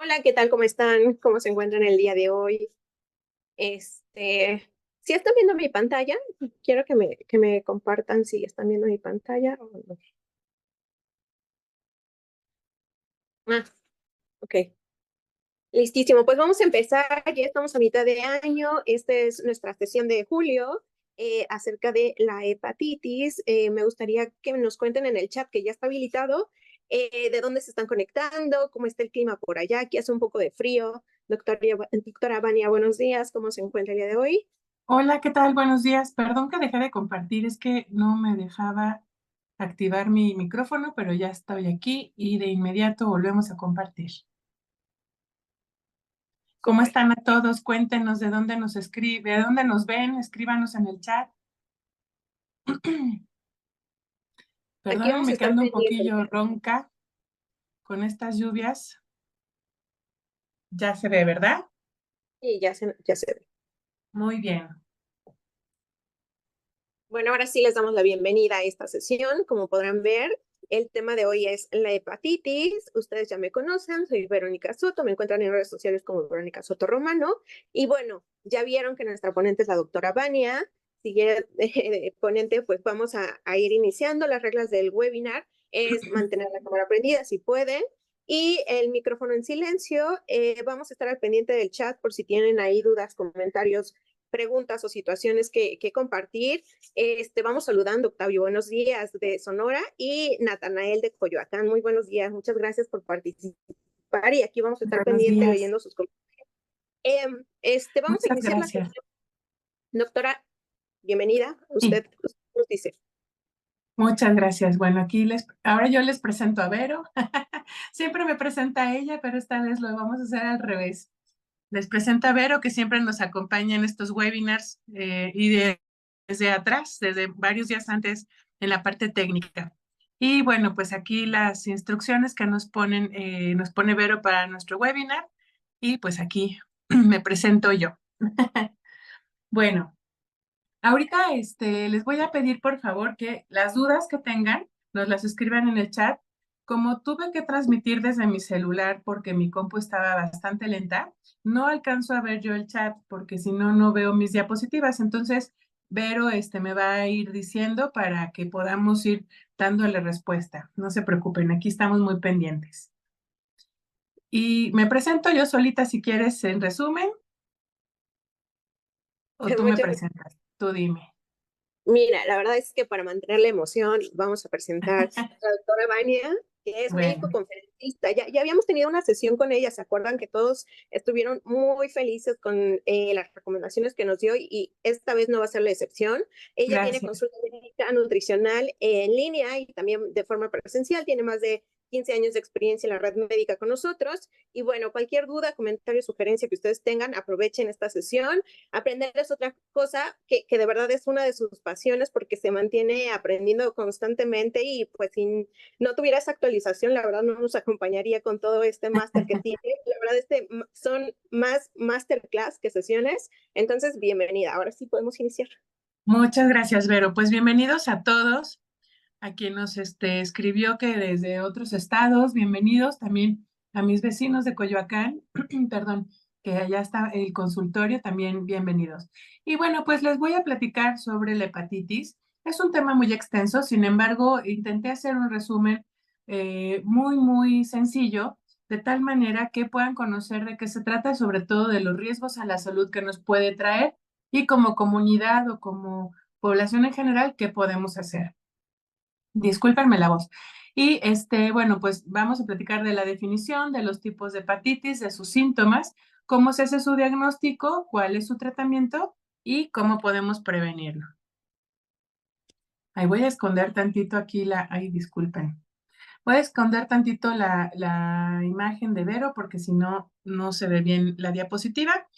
Hola, ¿qué tal? ¿Cómo están? ¿Cómo se encuentran el día de hoy? Este, si están viendo mi pantalla, quiero que me compartan si están viendo mi pantalla o no. Ah, ok. Listísimo. Pues vamos a empezar. Ya estamos a mitad de año. Esta es nuestra sesión de julio acerca de la hepatitis. Me gustaría que nos cuenten en el chat que ya está habilitado de dónde se están conectando, cómo está el clima por allá. Aquí hace un poco de frío. Doctora Vania, buenos días. ¿Cómo se encuentra el día de hoy? Hola, ¿qué tal? Buenos días. Perdón que dejé de compartir, es que no me dejaba activar mi micrófono, pero ya estoy aquí y de inmediato volvemos a compartir. ¿Cómo Súper. están a todos? Cuéntenos de dónde nos escribe, de dónde nos ven, escríbanos en el chat. Aquí vamos a Perdónenme que estar ando un pendientes. poquillo ronca con estas lluvias. Ya se ve, ¿verdad? Y ya se ve. Muy bien. Bueno, ahora sí les damos la bienvenida a esta sesión. Como podrán ver, el tema de hoy es la hepatitis. Ustedes ya me conocen, soy Verónica Soto, me encuentran en redes sociales como Verónica Soto Romano. Y bueno, ya vieron que nuestra ponente es la doctora Vania. Sigue ponente, pues vamos a ir iniciando. Las reglas del webinar es mantener la cámara prendida si pueden y el micrófono en silencio. Vamos a estar al pendiente del chat por si tienen ahí dudas, comentarios, preguntas o situaciones que compartir. Vamos saludando, Octavio, buenos días de Sonora y Natanael de Coyoacán, muy buenos días, muchas gracias por participar y aquí vamos a estar Buenos pendiente días. leyendo sus comentarios. Vamos a Muchas iniciar la gracias. sesión. Doctora, bienvenida, Sí, usted nos dice. muchas gracias. Bueno, ahora yo les presento a Vero. Siempre me presenta ella, pero esta vez lo vamos a hacer al revés. Les presenta Vero, que siempre nos acompaña en estos webinars desde atrás, desde varios días antes en la parte técnica. Y bueno, pues aquí las instrucciones que nos pone Vero para nuestro webinar. Y pues aquí me presento yo. Bueno, ahorita les voy a pedir por favor que las dudas que tengan nos las escriban en el chat. Como tuve que transmitir desde mi celular porque mi compu estaba bastante lenta, no alcanzo a ver yo el chat porque si no, no veo mis diapositivas. Entonces, Vero me va a ir diciendo para que podamos ir dándole respuesta. No se preocupen, aquí estamos muy pendientes. Y me presento yo solita si quieres en resumen o tú me Muchas presentas. Tú dime. Mira, la verdad es que para mantener la emoción vamos a presentar a la doctora Vania, que es médico Bueno, conferencista. Ya habíamos tenido una sesión con ella, ¿se acuerdan que todos estuvieron muy felices con las recomendaciones que nos dio y esta vez no va a ser la excepción? Ella tiene gracias. consulta médica nutricional en línea y también de forma presencial, tiene más de 15 años de experiencia en la red médica con nosotros. Y bueno, cualquier duda, comentario, sugerencia que ustedes tengan, aprovechen esta sesión. Aprender es otra cosa que de verdad es una de sus pasiones porque se mantiene aprendiendo constantemente y pues si no tuviera esa actualización, la verdad no nos acompañaría con todo este máster que tiene. La verdad, son más masterclass que sesiones. Entonces, bienvenida. Ahora sí podemos iniciar. Muchas gracias, Vero. Pues bienvenidos a todos, a quien nos escribió que desde otros estados, bienvenidos también a mis vecinos de Coyoacán, perdón, que allá está el consultorio, también bienvenidos. Y bueno, pues les voy a platicar sobre la hepatitis. Es un tema muy extenso, sin embargo, intenté hacer un resumen muy sencillo, de tal manera que puedan conocer de qué se trata, sobre todo de los riesgos a la salud que nos puede traer y como comunidad o como población en general, ¿qué podemos hacer? Discúlpenme la voz. Y bueno, pues vamos a platicar de la definición, de los tipos de hepatitis, de sus síntomas, cómo se hace su diagnóstico, cuál es su tratamiento y cómo podemos prevenirlo. Ahí voy a esconder tantito aquí ay, disculpen. Voy a esconder tantito la imagen de Vero porque si no, no se ve bien la diapositiva.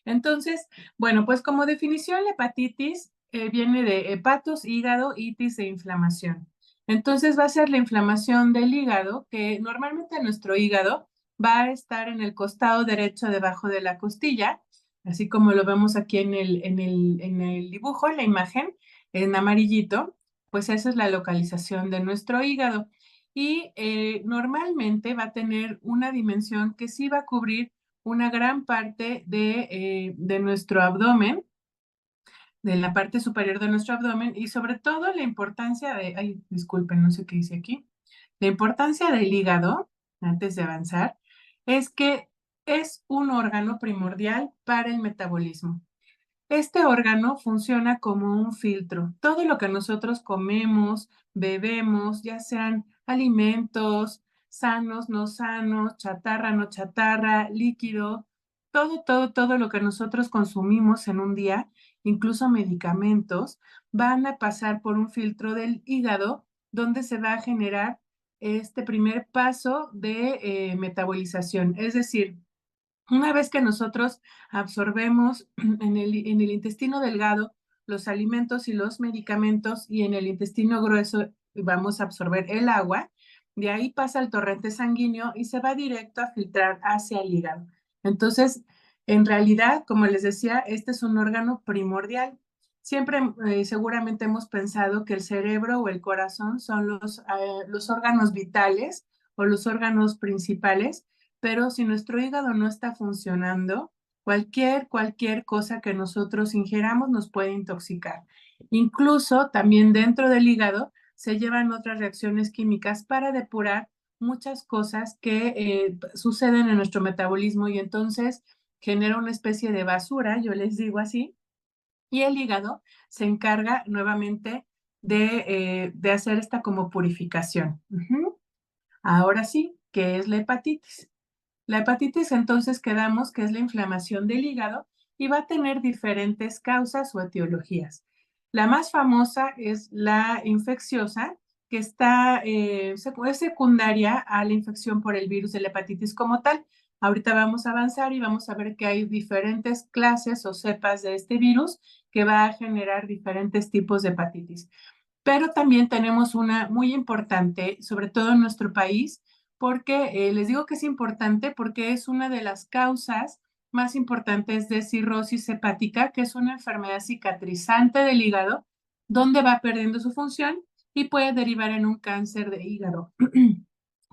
Entonces, bueno, pues como definición, la hepatitis viene de hepatos, hígado, itis e inflamación. Entonces va a ser la inflamación del hígado, que normalmente nuestro hígado va a estar en el costado derecho debajo de la costilla, así como lo vemos aquí en el dibujo, en la imagen, en amarillito, pues esa es la localización de nuestro hígado. y normalmente va a tener una dimensión que sí va a cubrir una gran parte de nuestro abdomen, de la parte superior de nuestro abdomen y sobre todo la importancia de, ay, disculpen, no sé qué dice aquí, la importancia del hígado, antes de avanzar, es que es un órgano primordial para el metabolismo. Este órgano funciona como un filtro. Todo lo que nosotros comemos, bebemos, ya sean alimentos sanos, no sanos, chatarra, no chatarra, líquido, todo lo que nosotros consumimos en un día, incluso medicamentos, van a pasar por un filtro del hígado donde se va a generar este primer paso de metabolización. Es decir, una vez que nosotros absorbemos en el intestino delgado los alimentos y los medicamentos y en el intestino grueso vamos a absorber el agua, de ahí pasa al torrente sanguíneo y se va directo a filtrar hacia el hígado. Entonces, en realidad, como les decía, este es un órgano primordial. Siempre, seguramente hemos pensado que el cerebro o el corazón son los órganos vitales o los órganos principales, pero si nuestro hígado no está funcionando, cualquier cosa que nosotros ingeramos nos puede intoxicar. Incluso también dentro del hígado se llevan otras reacciones químicas para depurar muchas cosas que suceden en nuestro metabolismo y entonces genera una especie de basura, yo les digo así, y el hígado se encarga nuevamente de hacer esta como purificación. Ahora sí, ¿qué es la hepatitis? La hepatitis entonces quedamos que es la inflamación del hígado y va a tener diferentes causas o etiologías. La más famosa es la infecciosa, que es secundaria a la infección por el virus de la hepatitis como tal. Ahorita vamos a avanzar y vamos a ver que hay diferentes clases o cepas de este virus que va a generar diferentes tipos de hepatitis. Pero también tenemos una muy importante, sobre todo en nuestro país, porque les digo que es importante porque es una de las causas más importantes de cirrosis hepática, que es una enfermedad cicatrizante del hígado, donde va perdiendo su función y puede derivar en un cáncer de hígado.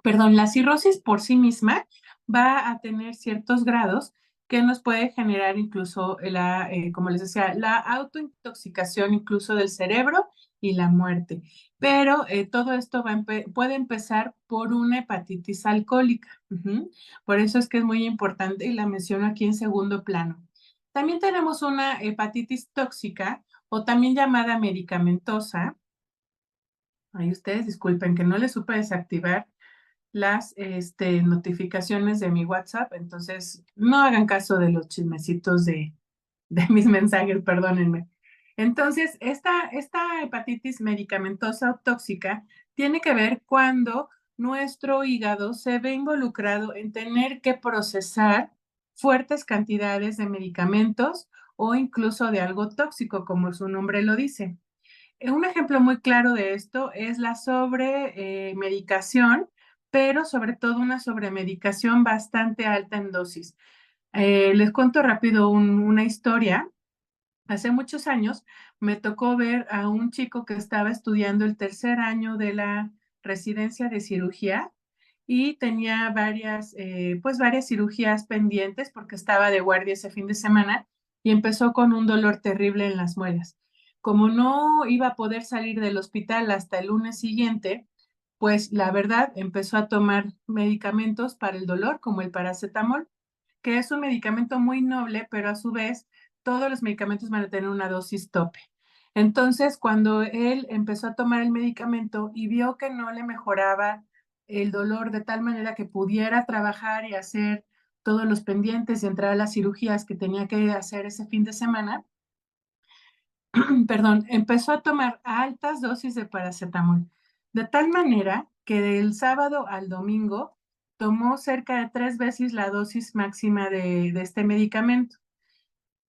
Perdón, la cirrosis por sí misma va a tener ciertos grados que nos puede generar incluso como les decía, la autointoxicación incluso del cerebro y la muerte. Pero todo esto puede empezar por una hepatitis alcohólica. Por eso es que es muy importante y la menciono aquí en segundo plano. También tenemos una hepatitis tóxica o también llamada medicamentosa. Ahí ustedes disculpen que no les supe desactivar las notificaciones de mi WhatsApp, entonces no hagan caso de los chismecitos de mis mensajes, perdónenme. Entonces, esta hepatitis medicamentosa o tóxica tiene que ver cuando nuestro hígado se ve involucrado en tener que procesar fuertes cantidades de medicamentos o incluso de algo tóxico, como su nombre lo dice. Un ejemplo muy claro de esto es la sobremedicación, pero sobre todo una sobremedicación bastante alta en dosis. Les cuento rápido una historia. Hace muchos años me tocó ver a un chico que estaba estudiando el tercer año de la residencia de cirugía y tenía varias cirugías pendientes porque estaba de guardia ese fin de semana y empezó con un dolor terrible en las muelas. Como no iba a poder salir del hospital hasta el lunes siguiente, pues la verdad empezó a tomar medicamentos para el dolor, como el paracetamol, que es un medicamento muy noble, pero a su vez todos los medicamentos van a tener una dosis tope. Entonces, cuando él empezó a tomar el medicamento y vio que no le mejoraba el dolor de tal manera que pudiera trabajar y hacer todos los pendientes y entrar a las cirugías que tenía que hacer ese fin de semana, perdón, empezó a tomar altas dosis de paracetamol, de tal manera que del sábado al domingo tomó cerca de 3 veces la dosis máxima de este medicamento.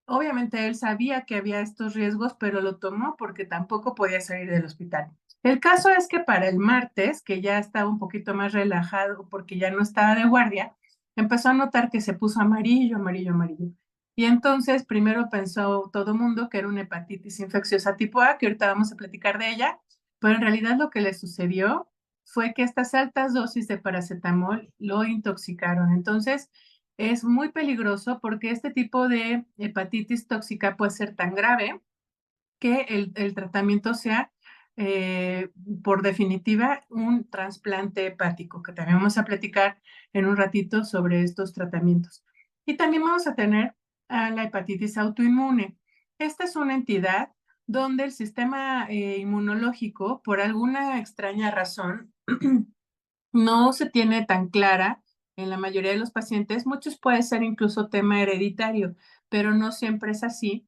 Obviamente él sabía que había estos riesgos, pero lo tomó porque tampoco podía salir del hospital. El caso es que para el martes, que ya estaba un poquito más relajado porque ya no estaba de guardia, empezó a notar que se puso amarillo, amarillo, amarillo. Y entonces primero pensó todo mundo que era una hepatitis infecciosa tipo A, que ahorita vamos a platicar de ella, pero en realidad lo que le sucedió fue que estas altas dosis de paracetamol lo intoxicaron. Entonces, es muy peligroso porque este tipo de hepatitis tóxica puede ser tan grave que el tratamiento sea, por definitiva, un trasplante hepático, que también vamos a platicar en un ratito sobre estos tratamientos. Y también vamos a tener a la hepatitis autoinmune. Esta es una entidad donde el sistema inmunológico, por alguna extraña razón, no se tiene tan clara en la mayoría de los pacientes. Muchos puede ser incluso tema hereditario, pero no siempre es así.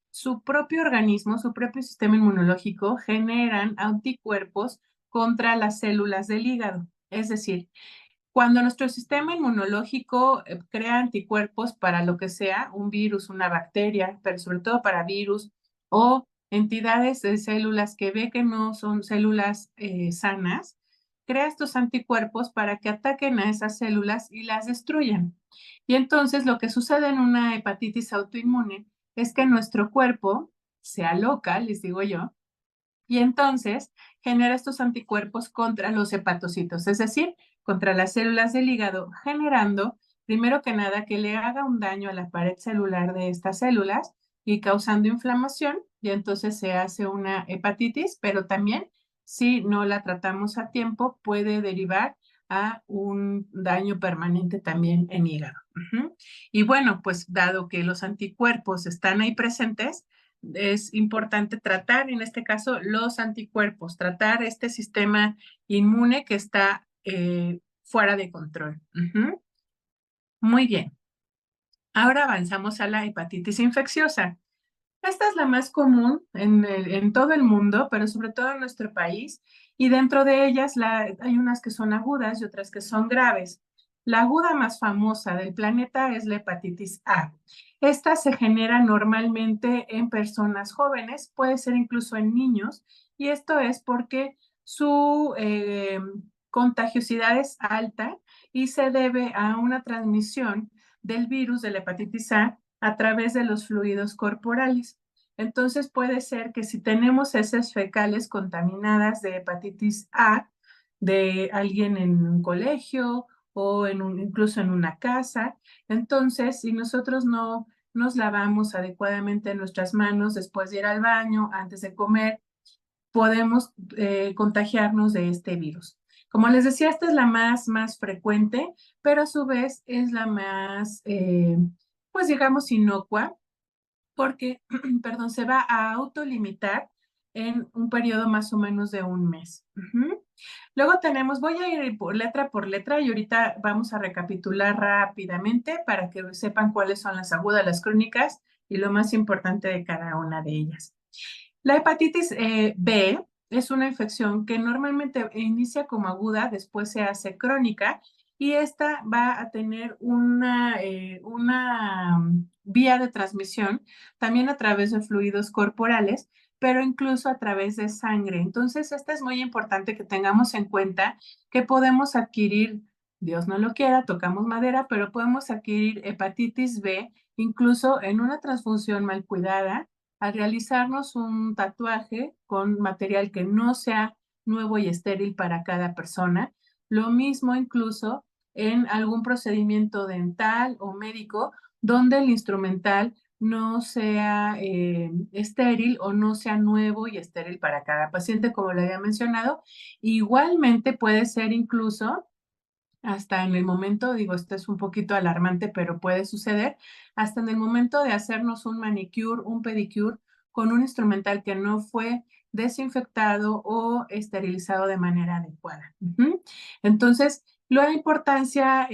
Su propio organismo, su propio sistema inmunológico generan anticuerpos contra las células del hígado. Es decir, cuando nuestro sistema inmunológico crea anticuerpos para lo que sea, un virus, una bacteria, pero sobre todo para virus o entidades de células que ve que no son células sanas, crea estos anticuerpos para que ataquen a esas células y las destruyan. Y entonces lo que sucede en una hepatitis autoinmune es que nuestro cuerpo se aloca, les digo yo, y entonces genera estos anticuerpos contra los hepatocitos, es decir, contra las células del hígado, generando, primero que nada, que le haga un daño a la pared celular de estas células y causando inflamación, y entonces se hace una hepatitis, pero también, si no la tratamos a tiempo, puede derivar a un daño permanente también en hígado. Y bueno, pues dado que los anticuerpos están ahí presentes, es importante tratar, en este caso, los anticuerpos, tratar este sistema inmune que está fuera de control. Muy bien. Ahora avanzamos a la hepatitis infecciosa. Esta es la más común en todo el mundo, pero sobre todo en nuestro país, y dentro de ellas hay unas que son agudas y otras que son graves. La aguda más famosa del planeta es la hepatitis A. Esta se genera normalmente en personas jóvenes, puede ser incluso en niños, y esto es porque su contagiosidad es alta y se debe a una transmisión del virus de la hepatitis A través de los fluidos corporales. Entonces puede ser que si tenemos heces fecales contaminadas de hepatitis A de alguien en un colegio o incluso en una casa, entonces si nosotros no nos lavamos adecuadamente nuestras manos después de ir al baño, antes de comer, podemos contagiarnos de este virus. Como les decía, esta es la más frecuente, pero a su vez es la más, pues digamos, inocua, porque, perdón, se va a autolimitar en un periodo más o menos de un mes. Luego tenemos, voy a ir por letra y ahorita vamos a recapitular rápidamente para que sepan cuáles son las agudas, las crónicas y lo más importante de cada una de ellas. La hepatitis B es una infección que normalmente inicia como aguda, después se hace crónica y esta va a tener una vía de transmisión también a través de fluidos corporales, pero incluso a través de sangre. Entonces, esta es muy importante que tengamos en cuenta que podemos adquirir, Dios no lo quiera, tocamos madera, pero podemos adquirir hepatitis B incluso en una transfusión mal cuidada al realizarnos un tatuaje con material que no sea nuevo y estéril para cada persona. Lo mismo incluso en algún procedimiento dental o médico donde el instrumental no sea estéril o no sea nuevo y estéril para cada paciente, como le había mencionado. Igualmente puede ser incluso hasta en el momento, digo, esto es un poquito alarmante, pero puede suceder, hasta en el momento de hacernos un manicure, un pedicure con un instrumental que no fue desinfectado o esterilizado de manera adecuada. Entonces, la importancia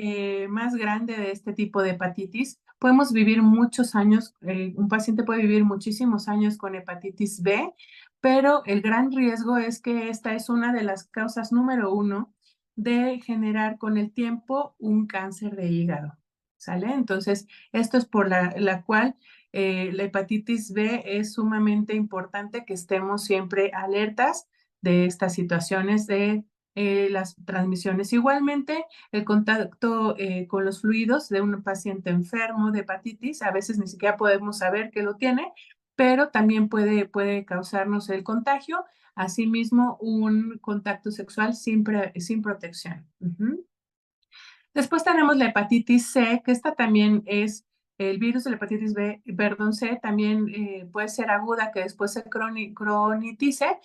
más grande de este tipo de hepatitis, podemos vivir muchos años, un paciente puede vivir muchísimos años con hepatitis B, pero el gran riesgo es que esta es una de las causas número uno de generar con el tiempo un cáncer de hígado, ¿sale? Entonces, esto es por la cual la hepatitis B es sumamente importante que estemos siempre alertas de estas situaciones de las transmisiones. Igualmente, el contacto con los fluidos de un paciente enfermo de hepatitis, a veces ni siquiera podemos saber que lo tiene, pero también puede causarnos el contagio Asimismo, un contacto sexual sin protección. Después tenemos la hepatitis C, que esta también es el virus de la hepatitis B, perdón, C, también puede ser aguda, que después se cronitice,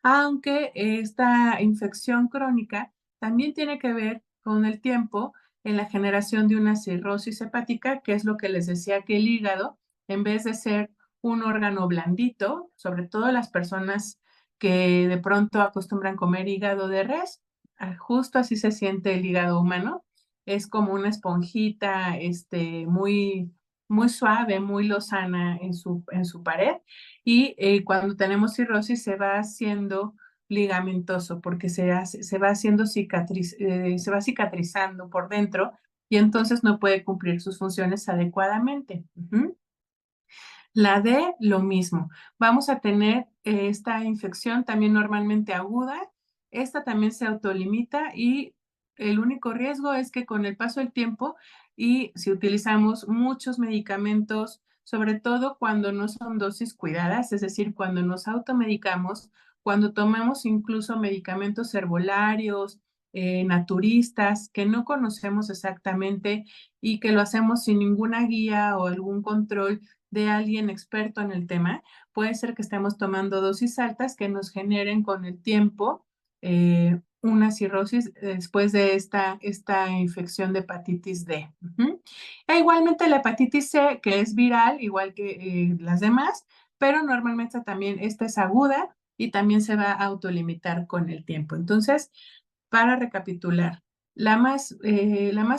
aunque esta infección crónica también tiene que ver con el tiempo en la generación de una cirrosis hepática, que es lo que les decía, que el hígado, en vez de ser un órgano blandito, sobre todo las personas que de pronto acostumbran comer hígado de res, justo así se siente el hígado humano. Es como una esponjita, muy suave, muy lozana en su pared. Y cuando tenemos cirrosis se va haciendo ligamentoso porque se va haciendo se va cicatrizando por dentro y entonces no puede cumplir sus funciones adecuadamente. La D, lo mismo. Vamos a tener esta infección también normalmente aguda. Esta también se autolimita y el único riesgo es que con el paso del tiempo y si utilizamos muchos medicamentos, sobre todo cuando no son dosis cuidadas, es decir, cuando nos automedicamos, cuando tomamos incluso medicamentos herbolarios, naturistas, que no conocemos exactamente y que lo hacemos sin ninguna guía o algún control de alguien experto en el tema, puede ser que estemos tomando dosis altas que nos generen con el tiempo una cirrosis después de esta infección de hepatitis D. E igualmente la hepatitis C, que es viral, igual que las demás, pero normalmente también esta es aguda y también se va a autolimitar con el tiempo. Entonces, para recapitular, la más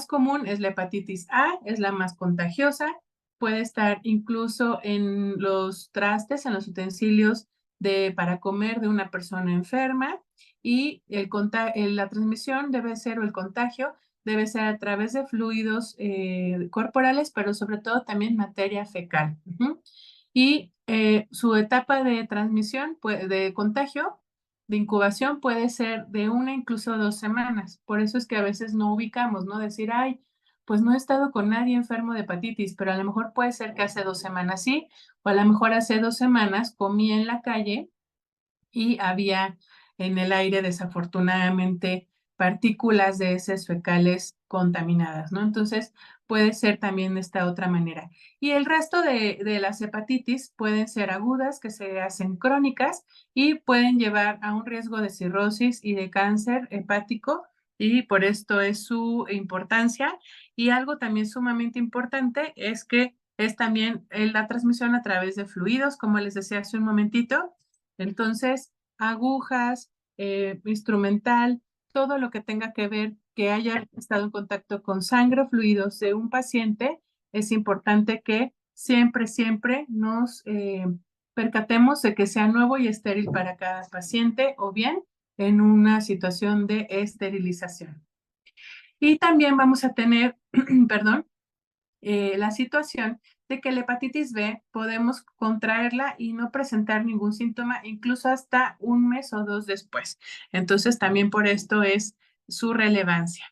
común es la hepatitis A, es la más contagiosa, puede estar incluso en los trastes, en los utensilios para comer de una persona enferma y la transmisión debe ser, o el contagio debe ser a través de fluidos corporales, pero sobre todo también materia fecal. Y su etapa de transmisión, de contagio, de incubación puede ser de una incluso 2 semanas. Por eso es que a veces no ubicamos, ¿no? Decir, ay, pues no he estado con nadie enfermo de hepatitis, pero a lo mejor puede ser que hace 2 semanas sí, o a lo mejor hace 2 semanas comí en la calle y había en el aire desafortunadamente partículas de heces fecales contaminadas, ¿no? Entonces puede ser también de esta otra manera. Y el resto de las hepatitis pueden ser agudas, que se hacen crónicas y pueden llevar a un riesgo de cirrosis y de cáncer hepático y por esto es su importancia. Y algo también sumamente importante es que es también la transmisión a través de fluidos, como les decía hace un momentito. Entonces, agujas, instrumental, todo lo que tenga que ver que haya estado en contacto con sangre o fluidos de un paciente, es importante que siempre, siempre nos percatemos de que sea nuevo y estéril para cada paciente o bien en una situación de esterilización. Y también vamos a tener, perdón, la situación de que la hepatitis B podemos contraerla y no presentar ningún síntoma, incluso hasta 1 mes o 2 después. Entonces, también por esto es su relevancia.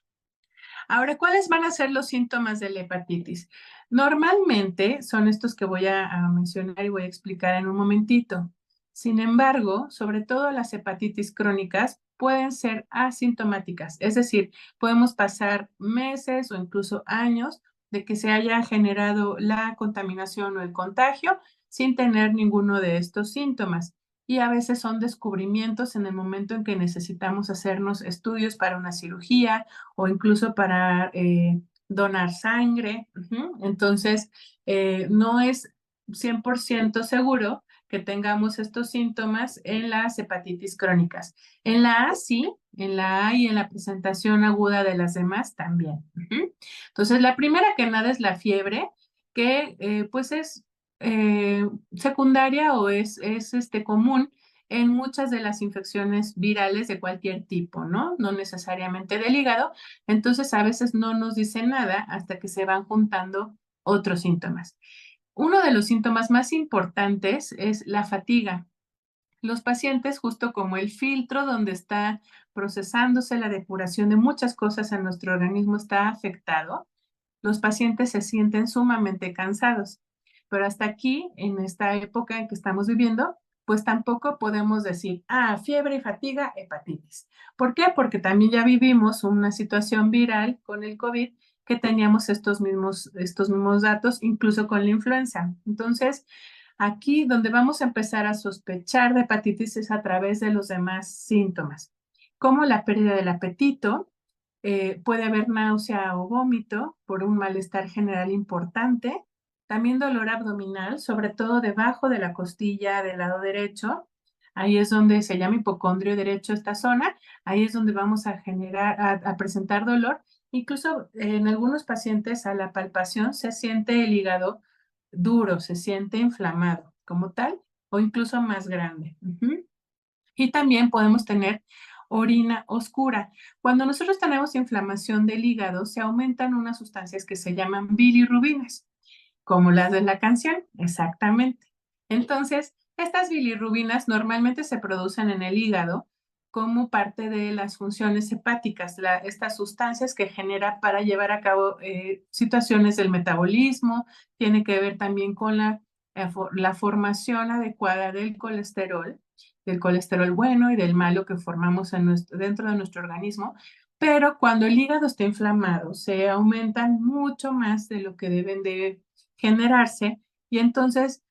Ahora, ¿cuáles van a ser los síntomas de la hepatitis? Normalmente son estos que voy a mencionar y voy a explicar en un momentito. Sin embargo, sobre todo las hepatitis crónicas pueden ser asintomáticas, es decir, podemos pasar meses o incluso años de que se haya generado la contaminación o el contagio sin tener ninguno de estos síntomas. Y a veces son descubrimientos en el momento en que necesitamos hacernos estudios para una cirugía o incluso para donar sangre. Entonces, no es 100% seguro que tengamos estos síntomas en las hepatitis crónicas. En la A sí, en la A y en la presentación aguda de las demás también. Entonces, la primera que nada es la fiebre, que pues es secundaria o es común en muchas de las infecciones virales de cualquier tipo, ¿no? No necesariamente del hígado. Entonces, a veces no nos dice nada hasta que se van juntando otros síntomas. Uno de los síntomas más importantes es la fatiga. Los pacientes, justo como el filtro donde está procesándose la depuración de muchas cosas en nuestro organismo está afectado, los pacientes se sienten sumamente cansados. Pero hasta aquí, en esta época en que estamos viviendo, pues tampoco podemos decir, fiebre y fatiga, hepatitis. ¿Por qué? Porque también ya vivimos una situación viral con el COVID que teníamos estos mismos datos, incluso con la influenza. Entonces, aquí donde vamos a empezar a sospechar de hepatitis es a través de los demás síntomas, como la pérdida del apetito, puede haber náusea o vómito por un malestar general importante, también dolor abdominal, sobre todo debajo de la costilla del lado derecho. Ahí es donde se llama hipocondrio derecho esta zona. Ahí es donde vamos a a presentar dolor. Incluso en algunos pacientes a la palpación se siente el hígado duro, se siente inflamado como tal o incluso más grande. Y también podemos tener orina oscura. Cuando nosotros tenemos inflamación del hígado, se aumentan unas sustancias que se llaman bilirrubinas, como las de la canción, exactamente. Entonces, estas bilirrubinas normalmente se producen en el hígado como parte de las funciones hepáticas, estas sustancias que genera para llevar a cabo situaciones del metabolismo, tiene que ver también con la formación adecuada del colesterol bueno y del malo que formamos dentro de nuestro organismo, pero cuando el hígado está inflamado, se aumentan mucho más de lo que deben de generarse y entonces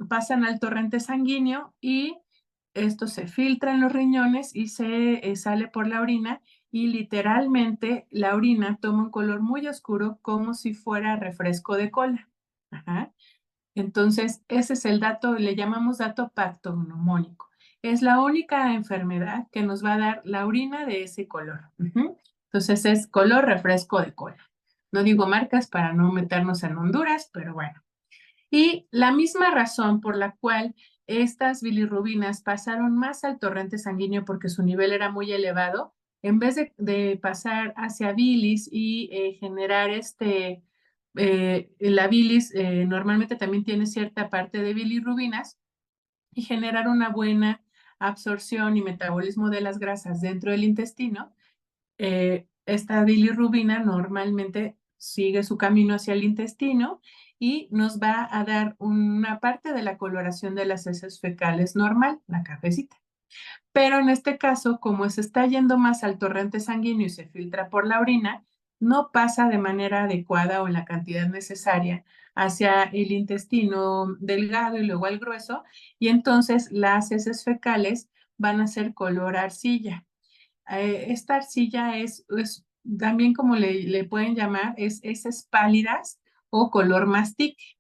pasan al torrente sanguíneo y esto se filtra en los riñones y se sale por la orina y literalmente la orina toma un color muy oscuro como si fuera refresco de cola. Ajá. Entonces, ese es el dato, le llamamos dato pactognomónico. Es la única enfermedad que nos va a dar la orina de ese color. Entonces, es color refresco de cola. No digo marcas para no meternos en Honduras, pero bueno. Y la misma razón por la cual estas bilirrubinas pasaron más al torrente sanguíneo porque su nivel era muy elevado, en vez de pasar hacia bilis y generar la bilis normalmente también tiene cierta parte de bilirrubinas y generar una buena absorción y metabolismo de las grasas dentro del intestino, esta bilirrubina normalmente sigue su camino hacia el intestino y nos va a dar una parte de la coloración de las heces fecales normal, la cafecita. Pero en este caso, como se está yendo más al torrente sanguíneo y se filtra por la orina, no pasa de manera adecuada o en la cantidad necesaria hacia el intestino delgado y luego al grueso, y entonces las heces fecales van a ser color arcilla. Esta arcilla es también como le pueden llamar, es heces pálidas o color mastique.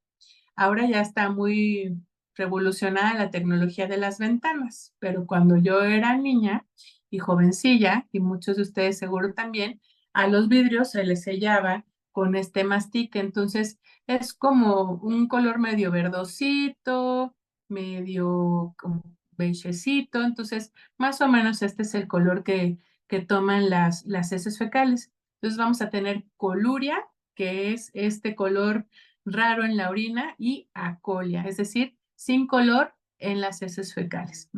Ahora ya está muy revolucionada la tecnología de las ventanas, pero cuando yo era niña y jovencilla, y muchos de ustedes seguro también, a los vidrios se les sellaba con este mastique, entonces es como un color medio verdosito, medio como beigecito, entonces más o menos este es el color que toman las heces fecales. Entonces vamos a tener coluria, que es este color raro en la orina, y acolia, es decir, sin color en las heces fecales.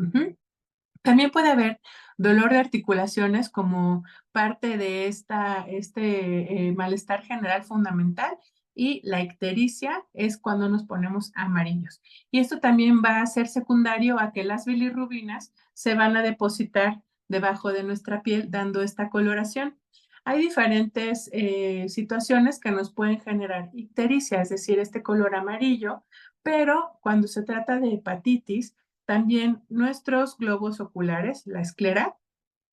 También puede haber dolor de articulaciones como parte de este malestar general fundamental, y la ictericia es cuando nos ponemos amarillos. Y esto también va a ser secundario a que las bilirrubinas se van a depositar debajo de nuestra piel dando esta coloración. Hay diferentes situaciones que nos pueden generar ictericia, es decir, este color amarillo, pero cuando se trata de hepatitis, también nuestros globos oculares, la esclera,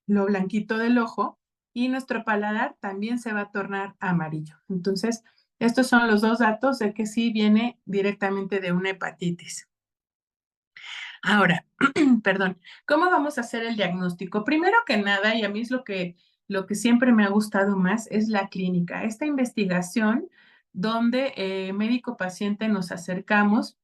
lo blanquito del ojo, y nuestro paladar también se va a tornar amarillo. Entonces, estos son los dos datos de que sí viene directamente de una hepatitis. Ahora, perdón, ¿cómo vamos a hacer el diagnóstico? Primero que nada, y a mí es lo que siempre me ha gustado más, es la clínica. Esta investigación donde médico-paciente nos acercamos,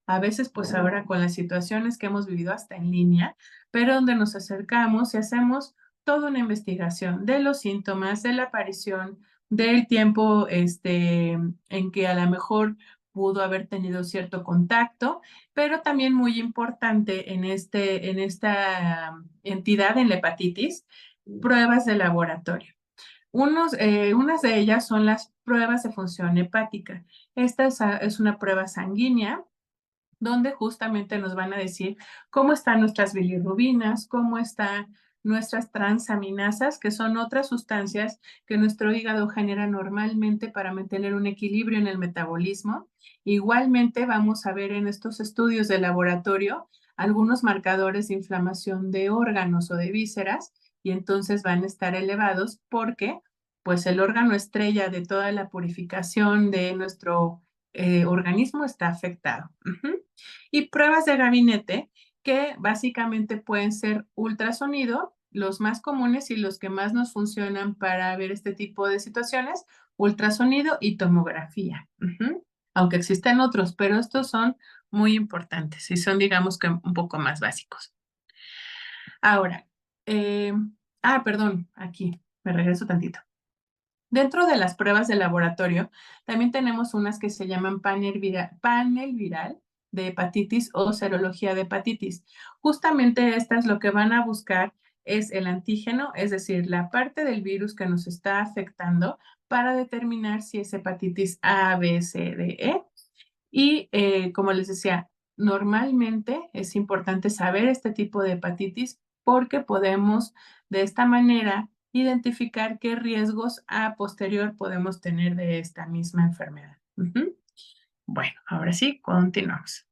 a veces pues ahora con las situaciones que hemos vivido hasta en línea, pero donde nos acercamos y hacemos toda una investigación de los síntomas, de la aparición, del tiempo en que a lo mejor pudo haber tenido cierto contacto, pero también muy importante en esta entidad, en la hepatitis, pruebas de laboratorio. Unas de ellas son las pruebas de función hepática. Esta es una prueba sanguínea donde justamente nos van a decir cómo están nuestras bilirrubinas, cómo están nuestras transaminasas, que son otras sustancias que nuestro hígado genera normalmente para mantener un equilibrio en el metabolismo. Igualmente vamos a ver en estos estudios de laboratorio algunos marcadores de inflamación de órganos o de vísceras, y entonces van a estar elevados porque pues el órgano estrella de toda la purificación de nuestro organismo está afectado. Y pruebas de gabinete que básicamente pueden ser ultrasonido, los más comunes y los que más nos funcionan para ver este tipo de situaciones, ultrasonido y tomografía. Aunque existen otros, pero estos son muy importantes y son, digamos que un poco más básicos. Ahora, perdón, aquí me regreso tantito. Dentro de las pruebas de laboratorio, también tenemos unas que se llaman panel viral de hepatitis o serología de hepatitis. Justamente estas lo que van a buscar es el antígeno, es decir, la parte del virus que nos está afectando para determinar si es hepatitis A, B, C, D, E. Y como les decía, normalmente es importante saber este tipo de hepatitis porque podemos de esta manera identificar qué riesgos a posterior podemos tener de esta misma enfermedad. Bueno, ahora sí, continuamos.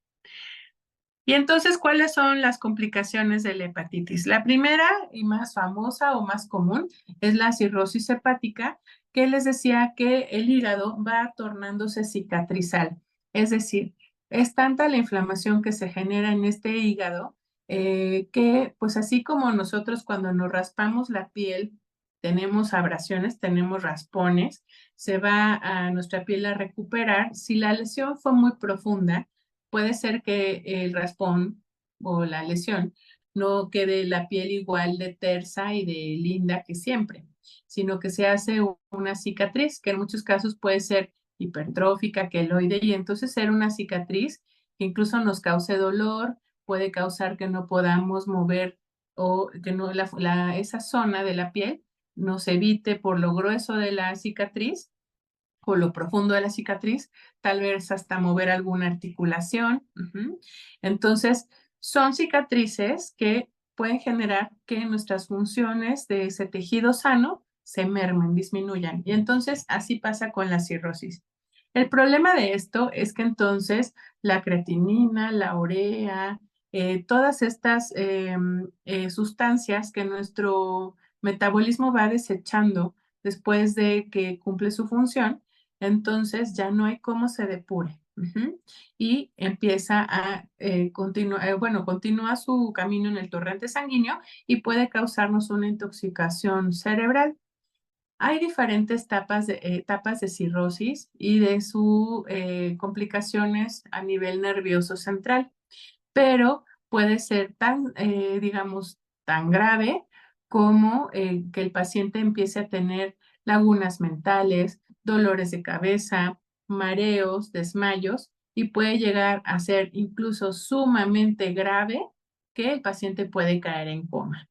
Y entonces, ¿cuáles son las complicaciones de la hepatitis? La primera y más famosa o más común es la cirrosis hepática, que les decía que el hígado va tornándose cicatrizal. Es decir, es tanta la inflamación que se genera en este hígado que, pues así como nosotros cuando nos raspamos la piel, tenemos abrasiones, tenemos raspones, se va a nuestra piel a recuperar. Si la lesión fue muy profunda, puede ser que el raspón o la lesión no quede la piel igual de tersa y de linda que siempre, sino que se hace una cicatriz, que en muchos casos puede ser hipertrófica, queloide, y entonces ser una cicatriz que incluso nos cause dolor, puede causar que no podamos mover o que no esa zona de la piel nos evite por lo grueso de la cicatriz o lo profundo de la cicatriz, tal vez hasta mover alguna articulación. Entonces, son cicatrices que pueden generar que nuestras funciones de ese tejido sano se mermen, disminuyan. Y entonces así pasa con la cirrosis. El problema de esto es que entonces la creatinina, la urea, todas estas sustancias que nuestro metabolismo va desechando después de que cumple su función, entonces ya no hay cómo se depure. Y empieza a continúa su camino en el torrente sanguíneo y puede causarnos una intoxicación cerebral. Hay diferentes etapas de cirrosis y de sus complicaciones a nivel nervioso central, pero puede ser tan, digamos, tan grave como que el paciente empiece a tener lagunas mentales, dolores de cabeza, mareos, desmayos, y puede llegar a ser incluso sumamente grave que el paciente puede caer en coma.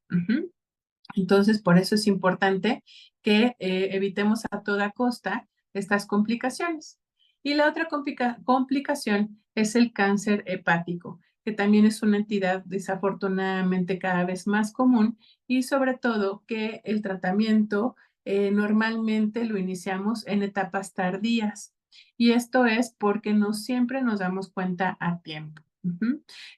Entonces, por eso es importante que evitemos a toda costa estas complicaciones. Y la otra complicación es el cáncer hepático, que también es una entidad desafortunadamente cada vez más común y sobre todo que el tratamiento normalmente lo iniciamos en etapas tardías. Y esto es porque no siempre nos damos cuenta a tiempo.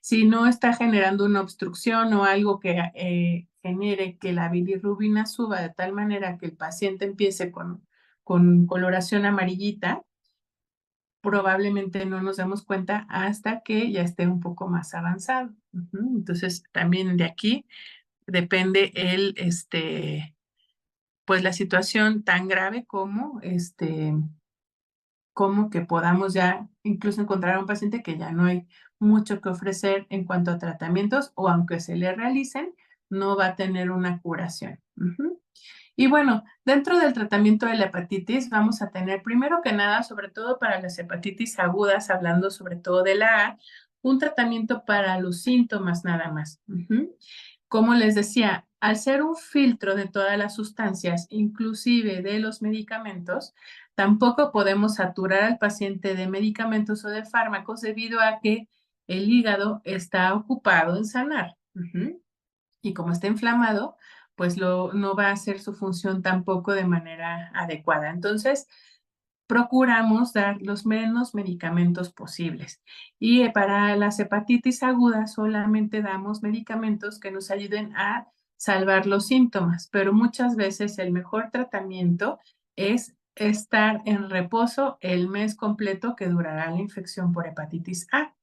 Si no está generando una obstrucción o algo que genere que la bilirrubina suba de tal manera que el paciente empiece con coloración amarillita, probablemente no nos demos cuenta hasta que ya esté un poco más avanzado. Entonces, también de aquí depende pues la situación tan grave como que podamos ya incluso encontrar a un paciente que ya no hay mucho que ofrecer en cuanto a tratamientos o aunque se le realicen, no va a tener una curación. Y bueno, dentro del tratamiento de la hepatitis vamos a tener primero que nada, sobre todo para las hepatitis agudas, hablando sobre todo de la A, un tratamiento para los síntomas nada más. Como les decía, al ser un filtro de todas las sustancias, inclusive de los medicamentos, tampoco podemos saturar al paciente de medicamentos o de fármacos debido a que el hígado está ocupado en sanar. Y como está inflamado, pues no va a hacer su función tampoco de manera adecuada. Entonces, procuramos dar los menos medicamentos posibles. Y para las hepatitis agudas solamente damos medicamentos que nos ayuden a salvar los síntomas, pero muchas veces el mejor tratamiento es estar en reposo el mes completo que durará la infección por hepatitis A.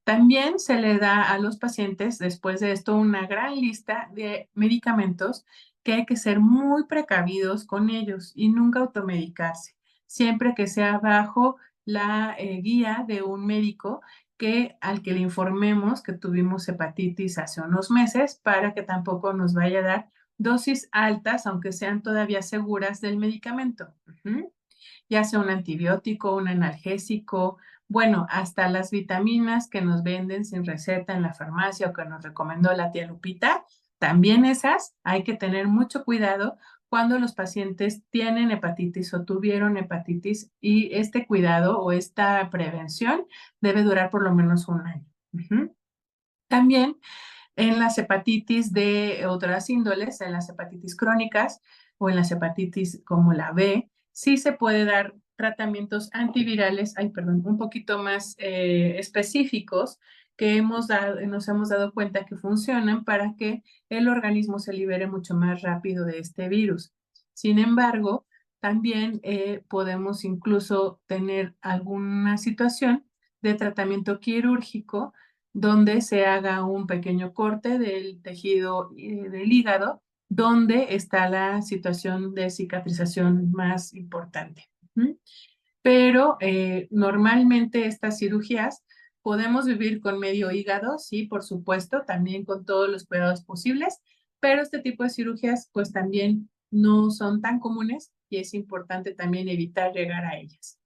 También se le da a los pacientes después de esto una gran lista de medicamentos que hay que ser muy precavidos con ellos y nunca automedicarse, siempre que sea bajo la guía de un médico al que le informemos que tuvimos hepatitis hace unos meses para que tampoco nos vaya a dar dosis altas, aunque sean todavía seguras del medicamento. Ya sea un antibiótico, un analgésico, bueno, hasta las vitaminas que nos venden sin receta en la farmacia o que nos recomendó la tía Lupita, también esas hay que tener mucho cuidado cuando los pacientes tienen hepatitis o tuvieron hepatitis, y este cuidado o esta prevención debe durar por lo menos un año. También en las hepatitis de otras índoles, en las hepatitis crónicas o en las hepatitis como la B, sí se puede dar tratamientos antivirales, un poquito más específicos que nos hemos dado cuenta que funcionan para que el organismo se libere mucho más rápido de este virus. Sin embargo, también podemos incluso tener alguna situación de tratamiento quirúrgico donde se haga un pequeño corte del tejido del hígado, donde está la situación de cicatrización más importante. Pero normalmente estas cirugías podemos vivir con medio hígado, sí, por supuesto, también con todos los cuidados posibles, pero este tipo de cirugías pues también no son tan comunes y es importante también evitar llegar a ellas.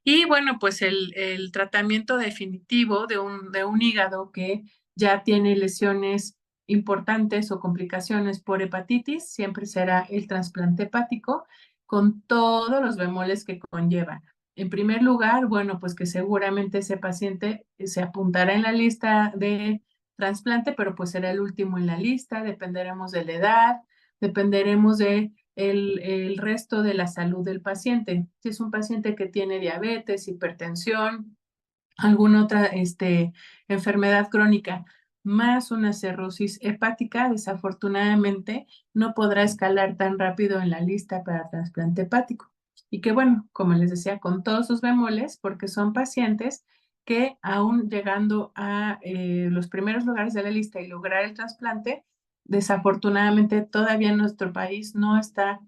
Y bueno, pues el tratamiento definitivo de un hígado que ya tiene lesiones importantes o complicaciones por hepatitis siempre será el trasplante hepático con todos los bemoles que conlleva. En primer lugar, bueno, pues que seguramente ese paciente se apuntará en la lista de trasplante, pero pues será el último en la lista, dependeremos de la edad, dependeremos de el resto de la salud del paciente. Si es un paciente que tiene diabetes, hipertensión, alguna otra enfermedad crónica, más una cirrosis hepática, desafortunadamente no podrá escalar tan rápido en la lista para trasplante hepático. Y que bueno, como les decía, con todos sus bemoles, porque son pacientes que aún llegando a los primeros lugares de la lista y lograr el trasplante, desafortunadamente todavía en nuestro país no está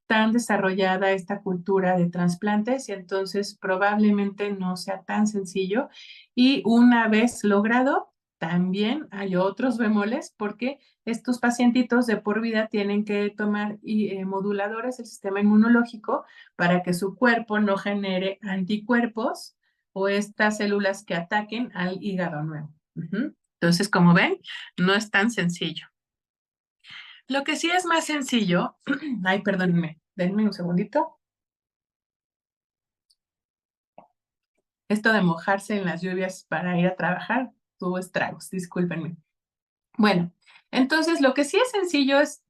tan desarrollada esta cultura de trasplantes y entonces probablemente no sea tan sencillo. Y una vez logrado, también hay otros bemoles porque estos pacientitos de por vida tienen que tomar moduladores del sistema inmunológico para que su cuerpo no genere anticuerpos o estas células que ataquen al hígado nuevo. Entonces, como ven, no es tan sencillo. Lo que sí es más sencillo, ay, perdónenme, denme un segundito. Esto de mojarse en las lluvias para ir a trabajar tuvo estragos, discúlpenme. Bueno, entonces lo que sí es sencillo es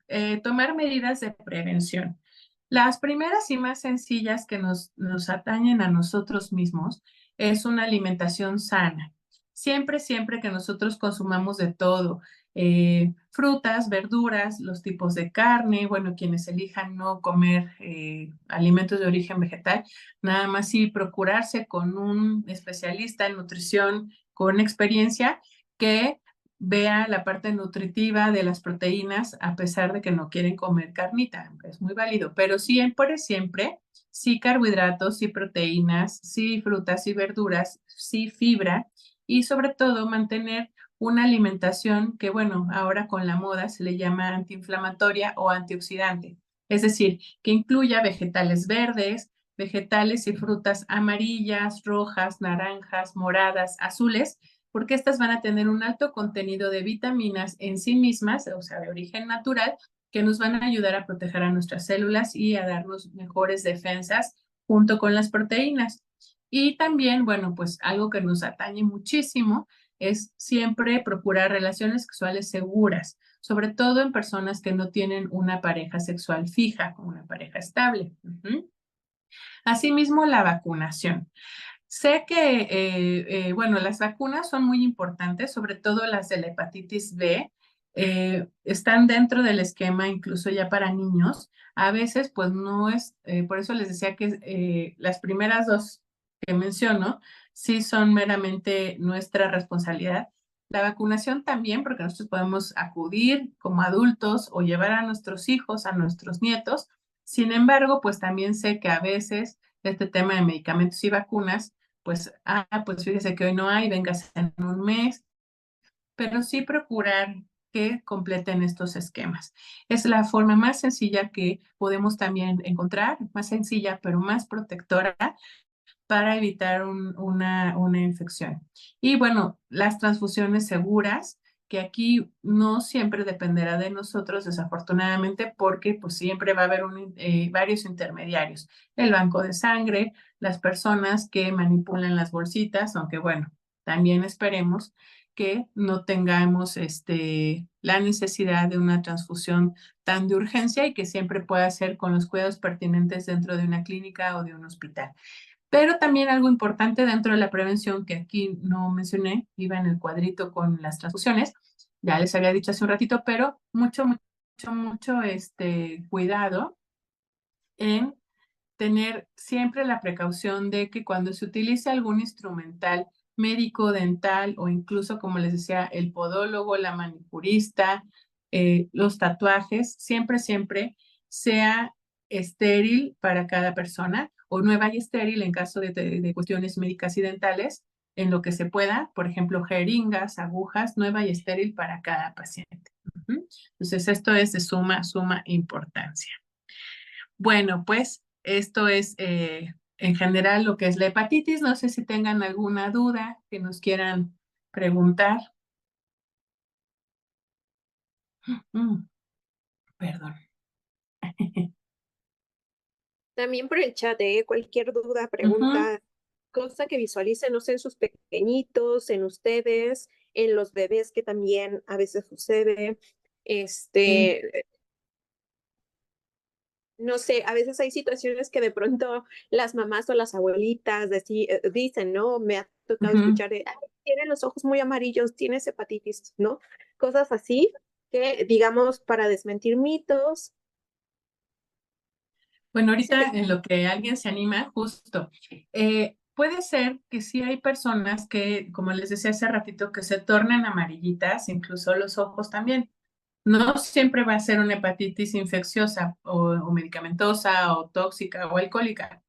tomar medidas de prevención. Las primeras y más sencillas que nos atañen a nosotros mismos es una alimentación sana. Siempre, siempre que nosotros consumamos de todo, frutas, verduras, los tipos de carne, bueno, quienes elijan no comer alimentos de origen vegetal, nada más sí procurarse con un especialista en nutrición con experiencia que vea la parte nutritiva de las proteínas, a pesar de que no quieren comer carnita, es muy válido, pero siempre, siempre, sí carbohidratos, sí proteínas, sí frutas y verduras, sí fibra, y sobre todo mantener una alimentación que, bueno, ahora con la moda se le llama antiinflamatoria o antioxidante, es decir, que incluya vegetales verdes, vegetales y frutas amarillas, rojas, naranjas, moradas, azules, porque estas van a tener un alto contenido de vitaminas en sí mismas, o sea, de origen natural, que nos van a ayudar a proteger a nuestras células y a darnos mejores defensas junto con las proteínas. Y también, bueno, pues algo que nos atañe muchísimo es siempre procurar relaciones sexuales seguras, sobre todo en personas que no tienen una pareja sexual fija, una pareja estable. Asimismo, la vacunación. Sé que, bueno, las vacunas son muy importantes, sobre todo las de la hepatitis B. Están dentro del esquema incluso ya para niños. A veces, pues no es, por eso les decía que las primeras dos que menciono sí son meramente nuestra responsabilidad. La vacunación también, porque nosotros podemos acudir como adultos o llevar a nuestros hijos, a nuestros nietos. Sin embargo, pues también sé que a veces este tema de medicamentos y vacunas pues, pues fíjese que hoy no hay, vengas en un mes, pero sí procurar que completen estos esquemas. Es la forma más sencilla que podemos también encontrar, más sencilla, pero más protectora para evitar una infección. Y bueno, las transfusiones seguras, que aquí no siempre dependerá de nosotros, desafortunadamente, porque pues siempre va a haber varios intermediarios. El banco de sangre, las personas que manipulan las bolsitas, aunque bueno, también esperemos que no tengamos la necesidad de una transfusión tan de urgencia y que siempre pueda ser con los cuidados pertinentes dentro de una clínica o de un hospital. Pero también algo importante dentro de la prevención que aquí no mencioné, iba en el cuadrito con las transfusiones, ya les había dicho hace un ratito, pero mucho cuidado en tener siempre la precaución de que cuando se utilice algún instrumental médico, dental o incluso, como les decía, el podólogo, la manicurista, los tatuajes, siempre sea estéril para cada persona o nueva y estéril en caso de cuestiones médicas y dentales, en lo que se pueda, por ejemplo, jeringas, agujas, nueva y estéril para cada paciente. Entonces, esto es de suma importancia. Bueno, pues esto es en general lo que es la hepatitis. No sé si tengan alguna duda que nos quieran preguntar. Mm, perdón. También por el chat, cualquier duda, Ujú, pregunta, cosa que visualicen, no sé, en sus pequeñitos, en ustedes, en los bebés que también a veces sucede. sí, Este, no sé, a veces hay situaciones que de pronto las mamás o las abuelitas dicen, ¿no? Me ha tocado ujú. escuchar de, "Ay, tiene los ojos muy amarillos, tienes hepatitis, ¿no? Cosas así que, digamos, para desmentir mitos. Bueno, Sí, ahorita en lo que alguien se anima, justo, puede ser que sí hay personas que, como les decía hace ratito, que se tornan amarillitas, incluso los ojos también. No siempre va a ser una hepatitis infecciosa o medicamentosa o tóxica o alcohólica.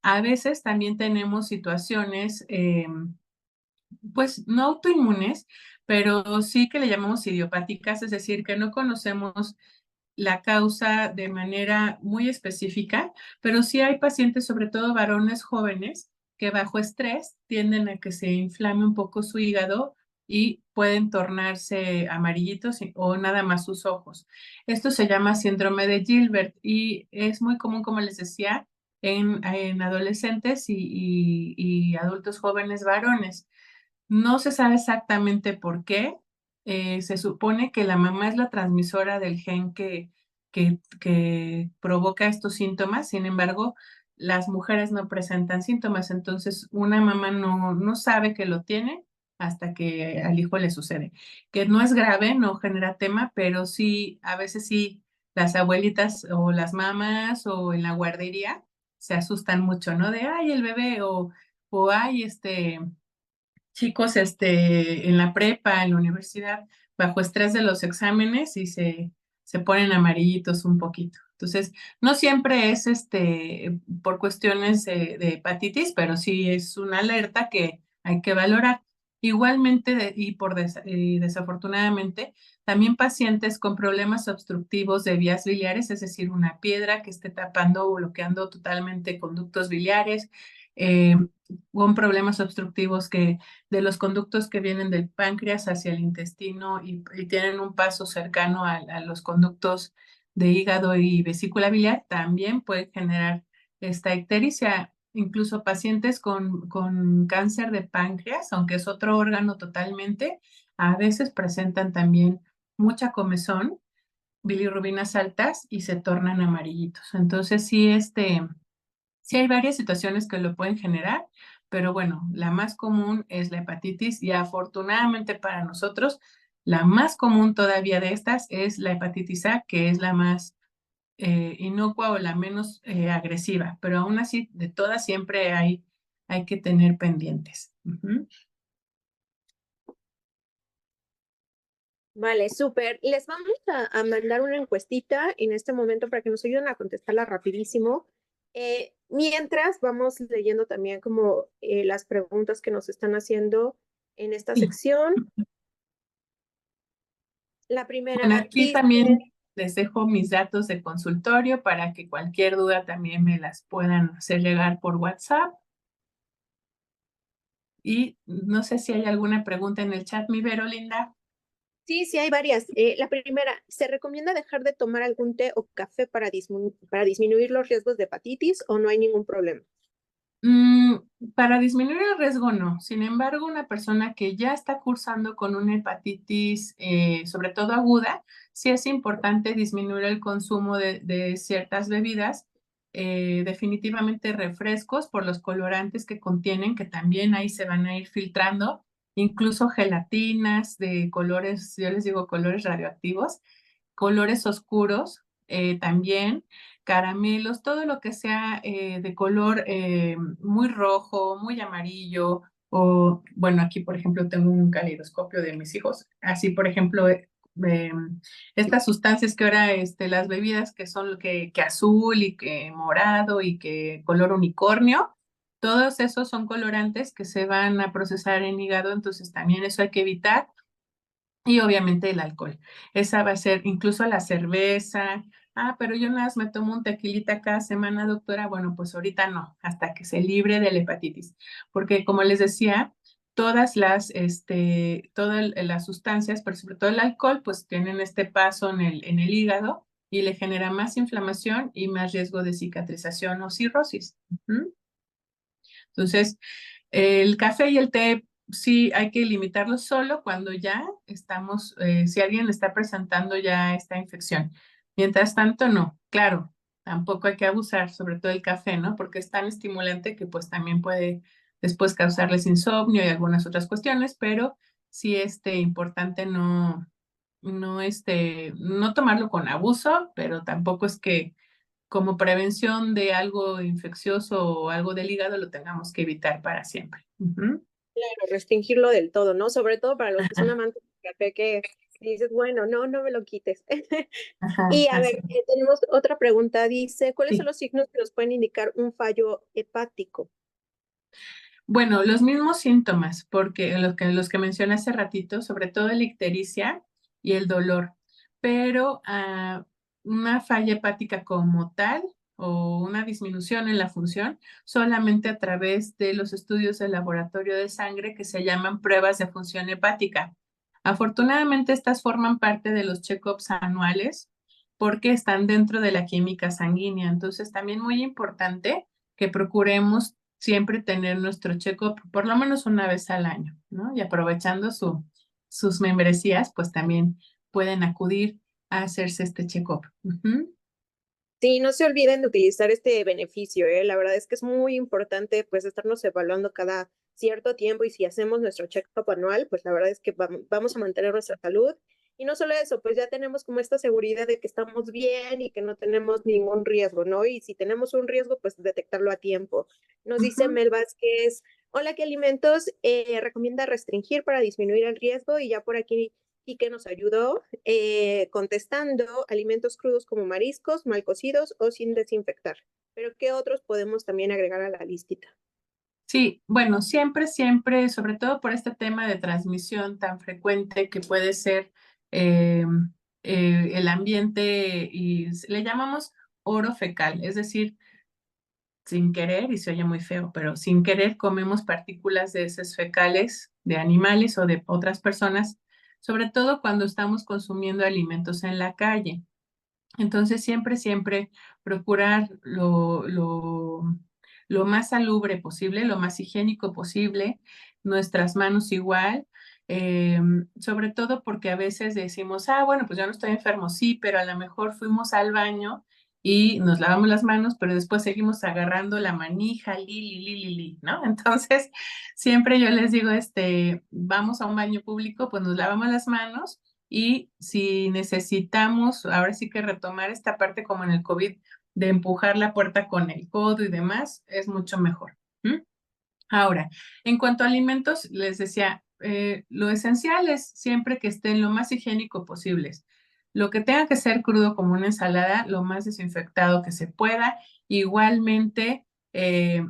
A veces también tenemos situaciones, pues no autoinmunes, pero sí que le llamamos idiopáticas, es decir, que no conocemos la causa de manera muy específica, pero sí hay pacientes, sobre todo varones jóvenes, que bajo estrés tienden a que se inflame un poco su hígado y pueden tornarse amarillitos o nada más sus ojos. Esto se llama síndrome de Gilbert y es muy común, como les decía, en adolescentes y adultos jóvenes varones. No se sabe exactamente por qué. Se supone que la mamá es la transmisora del gen que provoca estos síntomas. Sin embargo, las mujeres no presentan síntomas. Entonces, una mamá no sabe que lo tiene hasta que al hijo le sucede. Que no es grave, no genera tema, pero sí, a veces sí, las abuelitas o las mamás o en la guardería se asustan mucho, ¿no? De, ay, el bebé o ay, chicos en la prepa, en la universidad, bajo estrés de los exámenes y se ponen amarillitos un poquito. Entonces, no siempre es por cuestiones de hepatitis, pero sí es una alerta que hay que valorar. Igualmente, desafortunadamente, también pacientes con problemas obstructivos de vías biliares, es decir, una piedra que esté tapando o bloqueando totalmente conductos biliares, con problemas obstructivos de los conductos que vienen del páncreas hacia el intestino y tienen un paso cercano a los conductos de hígado y vesícula biliar, también puede generar esta ictericia. incluso pacientes con cáncer de páncreas, aunque es otro órgano totalmente, a veces presentan también mucha comezón, bilirrubinas altas y se tornan amarillitos. Entonces, sí hay varias situaciones que lo pueden generar, pero bueno, la más común es la hepatitis y afortunadamente para nosotros, la más común todavía de estas es la hepatitis A, que es la más inocua o la menos agresiva, pero aún así de todas siempre hay que tener pendientes. Ujú. Vale, súper. Les vamos a mandar una encuestita en este momento para que nos ayuden a contestarla rapidísimo. Mientras vamos leyendo también como las preguntas que nos están haciendo en esta Sí. sección. La primera Bueno, aquí dice, también les dejo mis datos de consultorio para que cualquier duda también me las puedan hacer llegar por WhatsApp. Y no sé si hay alguna pregunta en el chat, mi Vero, linda. sí, sí hay varias. La primera, ¿se recomienda dejar de tomar algún té o café para disminuir los riesgos de hepatitis o no hay ningún problema? Mm, para disminuir el riesgo, no. Sin embargo, una persona que ya está cursando con una hepatitis, sobre todo aguda, sí es importante disminuir el consumo de ciertas bebidas, definitivamente refrescos por los colorantes que contienen, que también ahí se van a ir filtrando, incluso gelatinas de colores, yo les digo colores radioactivos, colores oscuros también, caramelos, todo lo que sea de color muy rojo, muy amarillo, o bueno, aquí por ejemplo tengo un caleidoscopio de mis hijos, así por ejemplo, eh, estas sustancias que ahora, las bebidas que son que azul y que morado y que color unicornio, todos esos son colorantes que se van a procesar en hígado, entonces también eso hay que evitar. Y obviamente el alcohol. Esa va a ser incluso la cerveza. Ah, pero yo nada más me tomo un tequilita cada semana, doctora. Bueno, pues ahorita no, hasta que se libre de la hepatitis. Porque como les decía, todas las sustancias, pero sobre todo el alcohol, pues tienen este paso en el hígado y le genera más inflamación y más riesgo de cicatrización o cirrosis. Ujú. Entonces, el café y el té sí hay que limitarlos solo cuando ya estamos, si alguien está presentando ya esta infección. Mientras tanto, no, claro, tampoco hay que abusar, sobre todo el café, ¿no? Porque es tan estimulante que pues también puede después causarles insomnio y algunas otras cuestiones, pero sí importante no tomarlo con abuso, pero tampoco es que como prevención de algo infeccioso o algo del hígado lo tengamos que evitar para siempre. Ujú. Claro, restringirlo del todo, ¿no? Sobre todo para los que son Ajá, amantes del café, que dices, bueno, no, no me lo quites. ajá, Y a así ver, tenemos otra pregunta. Dice, ¿cuáles son sí. los signos que nos pueden indicar un fallo hepático? Bueno, los mismos síntomas, porque los que mencioné hace ratito, sobre todo la ictericia y el dolor, pero una falla hepática como tal o una disminución en la función solamente a través de los estudios del laboratorio de sangre que se llaman pruebas de función hepática. Afortunadamente, estas forman parte de los check-ups anuales porque están dentro de la química sanguínea. Entonces, también muy importante que procuremos siempre tener nuestro check-up por lo menos una vez al año, ¿no? Y aprovechando sus membresías, pues también pueden acudir a hacerse este check-up. Ujú. Sí, no se olviden de utilizar este beneficio, ¿eh? La verdad es que es muy importante pues estarnos evaluando cada cierto tiempo y si hacemos nuestro check-up anual, pues la verdad es que vamos a mantener nuestra salud. Y no solo eso, pues ya tenemos como esta seguridad de que estamos bien y que no tenemos ningún riesgo, ¿no? Y si tenemos un riesgo, pues detectarlo a tiempo. Nos dice Ujú. Mel Vázquez, hola, ¿qué alimentos recomienda restringir para disminuir el riesgo? Y ya por aquí y que nos ayudó contestando alimentos crudos como mariscos, mal cocidos o sin desinfectar. Pero ¿qué otros podemos también agregar a la listita? Sí, bueno, siempre, siempre, sobre todo por este tema de transmisión tan frecuente que puede ser eh, el ambiente y le llamamos oro fecal, es decir, sin querer, y se oye muy feo, pero sin querer comemos partículas de heces fecales de animales o de otras personas, sobre todo cuando estamos consumiendo alimentos en la calle. Entonces, siempre, siempre procurar lo más salubre posible, lo más higiénico posible, nuestras manos igual, sobre todo porque a veces decimos, ah, bueno, pues yo no estoy enfermo, sí, pero a lo mejor fuimos al baño y nos lavamos las manos, pero después seguimos agarrando la manija, ¿no? Entonces, siempre yo les digo, vamos a un baño público, pues nos lavamos las manos y si necesitamos, ahora sí que retomar esta parte como en el COVID, de empujar la puerta con el codo y demás, es mucho mejor. ¿Mm? Ahora, en cuanto a alimentos, les decía, lo esencial es siempre que estén lo más higiénico posibles. Lo que tenga que ser crudo como una ensalada, lo más desinfectado que se pueda. Igualmente, eh,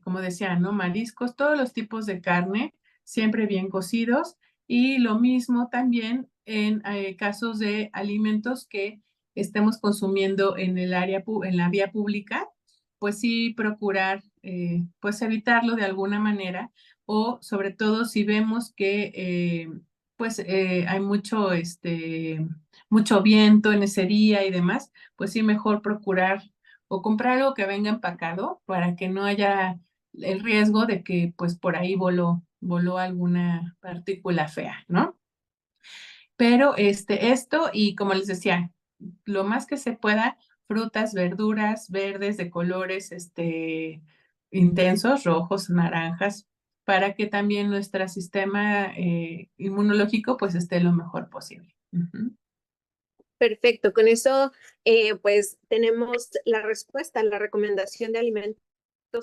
como decía, ¿no? Mariscos, todos los tipos de carne, siempre bien cocidos. Y lo mismo también en casos de alimentos que estemos consumiendo en el área, en la vía pública, pues sí procurar pues evitarlo de alguna manera, o sobre todo si vemos que pues hay mucho viento en ese día y demás, pues sí mejor procurar o comprar algo que venga empacado para que no haya el riesgo de que pues por ahí voló alguna partícula fea, ¿no? Pero esto y como les decía, lo más que se pueda, frutas, verduras, verdes de colores intensos, rojos, naranjas, para que también nuestro sistema inmunológico pues esté lo mejor posible. Ujú. Perfecto, con eso pues tenemos la respuesta, la recomendación de alimentos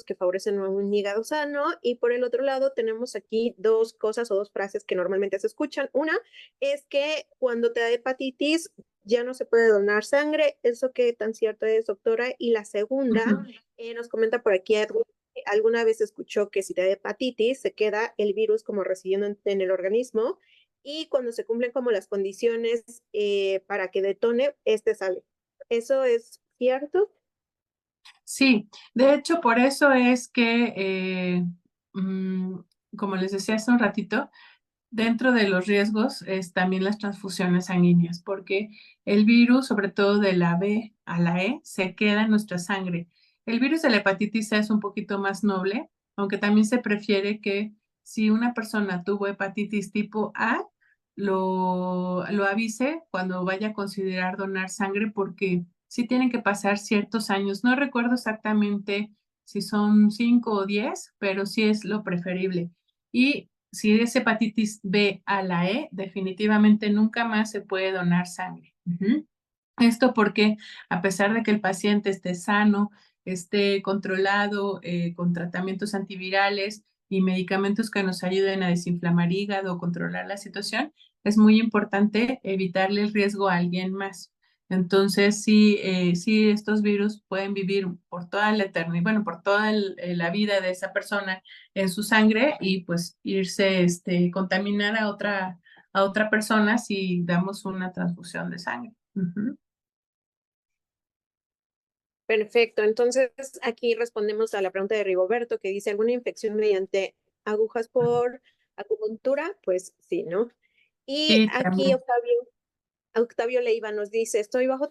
que favorecen un hígado sano y por el otro lado tenemos aquí dos cosas o dos frases que normalmente se escuchan. Una es que cuando te da hepatitis ya no se puede donar sangre, ¿eso qué tan cierto es, doctora? Y la segunda, Ujú. nos comenta por aquí Edwin, alguna vez escuchó que si te da hepatitis se queda el virus como residiendo en el organismo y cuando se cumplen como las condiciones para que detone, sale. ¿Eso es cierto? Sí, de hecho, por eso es que, mm, como les decía hace un ratito, dentro de los riesgos es también las transfusiones sanguíneas, porque el virus, sobre todo de la B a la E, se queda en nuestra sangre. El virus de la hepatitis C es un poquito más noble, aunque también se prefiere que si una persona tuvo hepatitis tipo A, lo avise cuando vaya a considerar donar sangre, porque sí tienen que pasar ciertos años. No recuerdo exactamente si son 5 o 10, pero sí es lo preferible. Y si es hepatitis B a la E, definitivamente nunca más se puede donar sangre. Ujú. Esto porque a pesar de que el paciente esté sano, esté controlado con tratamientos antivirales y medicamentos que nos ayuden a desinflamar hígado o controlar la situación, es muy importante evitarle el riesgo a alguien más. Entonces, sí, estos virus pueden vivir por toda la eternidad, bueno, por toda la vida de esa persona en su sangre y pues irse, contaminar a otra persona si damos una transfusión de sangre. Ujú. Perfecto. Entonces, aquí respondemos a la pregunta de Rigoberto que dice, ¿alguna infección mediante agujas por acupuntura? Pues sí, ¿no? Y Sí, aquí también. Octavio Leiva nos dice, estoy bajo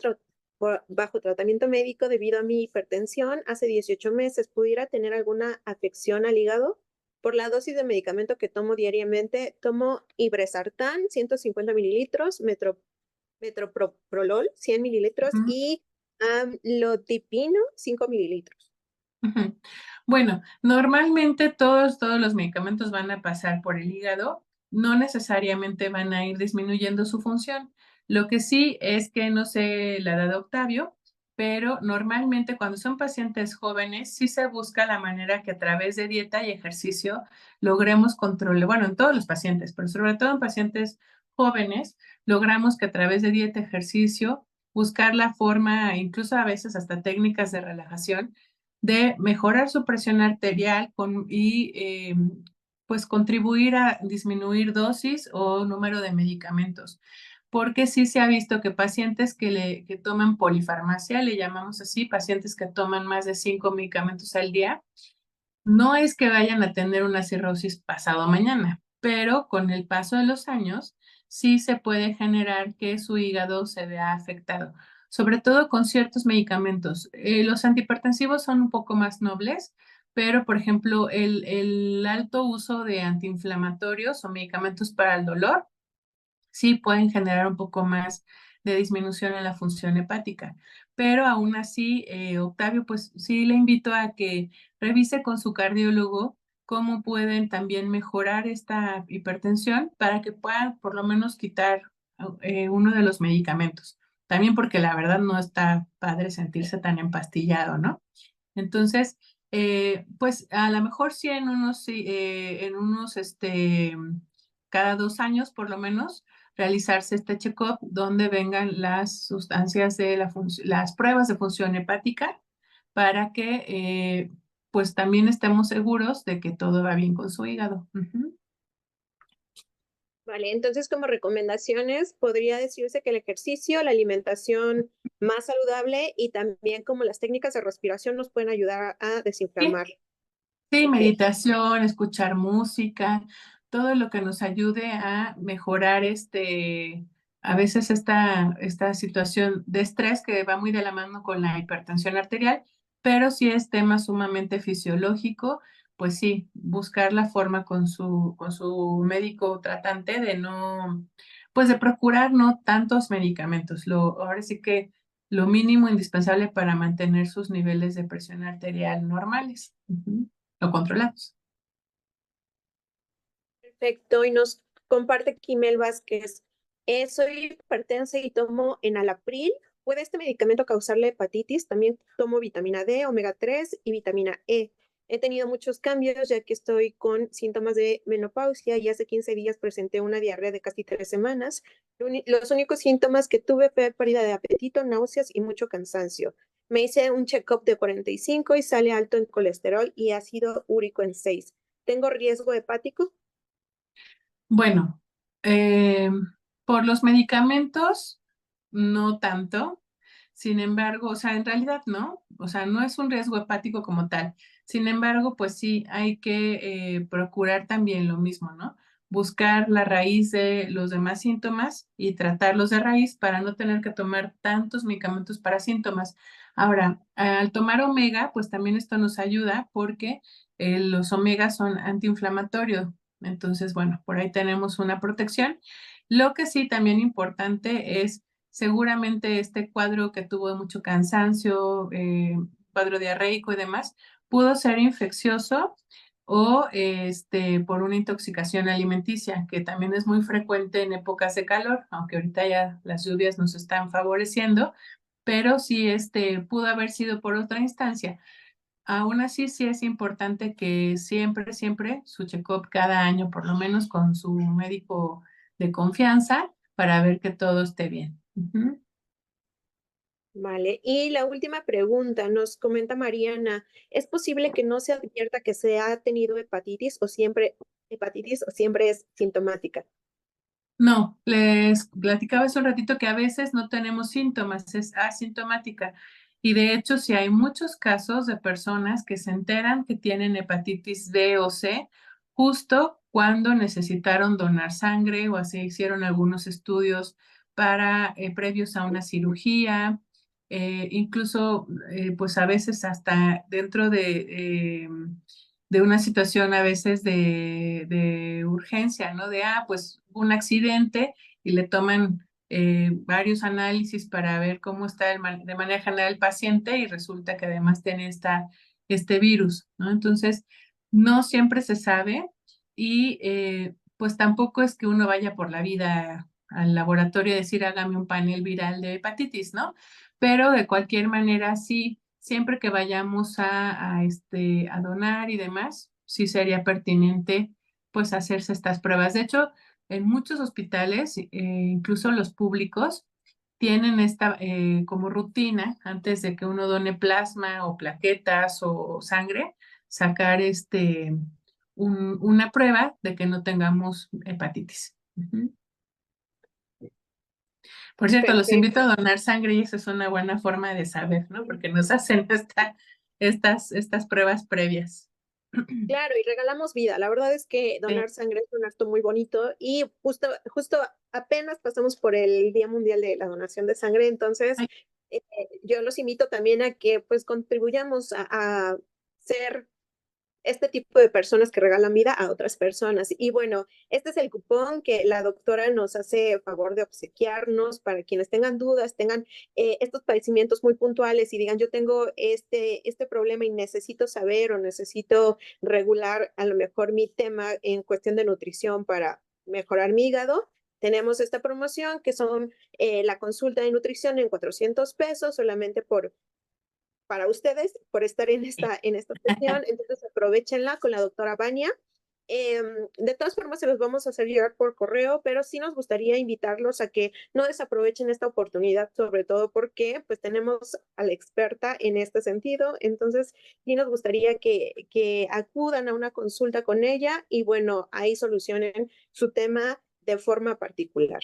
tratamiento médico debido a mi hipertensión hace 18 meses. ¿Pudiera tener alguna afección al hígado? Por la dosis de medicamento que tomo diariamente, tomo Irbesartán, 150 mililitros, metoprolol, 100 mililitros Ujú, y amlodipino, 5 mililitros. ujú. Bueno, normalmente todos los medicamentos van a pasar por el hígado, no necesariamente van a ir disminuyendo su función. Lo que sí es que no sé la edad de Octavio, pero normalmente cuando son pacientes jóvenes sí se busca la manera que a través de dieta y ejercicio logremos controlar, bueno, en todos los pacientes, pero sobre todo en pacientes jóvenes, logramos que a través de dieta, ejercicio, buscar la forma, incluso a veces hasta técnicas de relajación, de mejorar su presión arterial y pues contribuir a disminuir dosis o número de medicamentos. Porque sí se ha visto que pacientes que toman polifarmacia, le llamamos así, pacientes que toman más de 5 medicamentos al día, no es que vayan a tener una cirrosis pasado mañana, pero con el paso de los años sí se puede generar que su hígado se vea afectado. sobre todo con ciertos medicamentos. Los antihipertensivos son un poco más nobles, pero por ejemplo, el alto uso de antiinflamatorios o medicamentos para el dolor sí pueden generar un poco más de disminución en la función hepática. Pero aún así, Octavio, pues sí le invito a que revise con su cardiólogo cómo pueden también mejorar esta hipertensión para que puedan por lo menos quitar uno de los medicamentos. También porque la verdad no está padre sentirse tan empastillado, ¿no? Entonces, pues a lo mejor sí cada 2 años por lo menos, realizarse este check-up donde vengan las sustancias de las pruebas de función hepática para que pues también estemos seguros de que todo va bien con su hígado. Ujú. Vale, entonces como recomendaciones podría decirse que el ejercicio, la alimentación más saludable y también como las técnicas de respiración nos pueden ayudar a Sí, desinflamar. sí, Ok, meditación, escuchar música, todo lo que nos ayude a mejorar a veces esta situación de estrés que va muy de la mano con la hipertensión arterial, pero si es tema sumamente fisiológico, pues sí, buscar la forma con su médico tratante de no, pues de procurar no tantos medicamentos. Ahora sí que lo mínimo indispensable para mantener sus niveles de presión arterial normales. Ujú, o controlados. perfecto. Y nos comparte Kimel Vázquez. Soy hipertensa y tomo enalapril. ¿Puede este medicamento causarle hepatitis? También tomo vitamina D, omega 3 y vitamina E. He tenido muchos cambios ya que estoy con síntomas de menopausia y hace 15 días presenté una diarrea de casi 3 semanas. Los únicos síntomas que tuve fue pérdida de apetito, náuseas y mucho cansancio. Me hice un check-up de 45 y sale alto en colesterol y ácido úrico en 6. ¿Tengo riesgo hepático? Bueno, eh, por los medicamentos, no tanto. Sin embargo, o sea, en realidad no, o sea, no es un riesgo hepático como tal. Sin embargo, pues sí, hay que procurar también lo mismo, ¿no? Buscar la raíz de los demás síntomas y tratarlos de raíz para no tener que tomar tantos medicamentos para síntomas. Ahora, al tomar omega, pues también esto nos ayuda porque los omegas son antiinflamatorios. Entonces, bueno, por ahí tenemos una protección. Lo que sí también importante es seguramente este cuadro que tuvo mucho cansancio, cuadro diarreico y demás, pudo ser infeccioso o por una intoxicación alimenticia, que también es muy frecuente en épocas de calor, aunque ahorita ya las lluvias nos están favoreciendo, pero sí pudo haber sido por otra instancia. Aún así, sí es importante que siempre, siempre su check-up cada año, por lo menos con su médico de confianza, para ver que todo esté bien. Ujú. Vale. Y la última pregunta, nos comenta Mariana, ¿es posible que no se advierta que se ha tenido hepatitis o siempre es sintomática? No, les platicaba hace un ratito que a veces no tenemos síntomas, es asintomática. Y de hecho, sí hay muchos casos de personas que se enteran que tienen hepatitis B o C justo cuando necesitaron donar sangre o así hicieron algunos estudios previos a una cirugía, incluso pues a veces hasta dentro de una situación a veces de urgencia, ¿no? Pues un accidente y le toman varios análisis para ver cómo está de manera general el paciente y resulta que además tiene este virus, ¿no? Entonces, no siempre se sabe y pues tampoco es que uno vaya por la vida al laboratorio y decir hágame un panel viral de hepatitis, ¿no? Pero de cualquier manera, sí, siempre que vayamos a donar y demás, sí sería pertinente pues hacerse estas pruebas. De hecho, en muchos hospitales, incluso los públicos, tienen esta como rutina antes de que uno done plasma o plaquetas o sangre, sacar una prueba de que no tengamos hepatitis. Ujú. Por cierto, los invito Perfecto. a donar sangre y esa es una buena forma de saber, ¿no? Porque nos hacen estas pruebas previas. Claro, y regalamos vida. La verdad es que Sí. donar sangre es un acto muy bonito y justo apenas pasamos por el Día Mundial de la Donación de Sangre, entonces Ay, yo los invito también a que pues contribuyamos a ser este tipo de personas que regalan vida a otras personas. Y bueno, este es el cupón que la doctora nos hace favor de obsequiarnos para quienes tengan dudas, tengan estos padecimientos muy puntuales y digan, yo tengo este problema y necesito saber o necesito regular a lo mejor mi tema en cuestión de nutrición para mejorar mi hígado. Tenemos esta promoción que son la consulta de nutrición en 400 pesos solamente para ustedes por estar en esta sesión. Entonces aprovechenla con la doctora Vania. De todas formas, se los vamos a hacer llegar por correo, pero sí nos gustaría invitarlos a que no desaprovechen esta oportunidad, sobre todo porque pues tenemos a la experta en este sentido. Entonces, sí nos gustaría que acudan a una consulta con ella y bueno, ahí solucionen su tema de forma particular.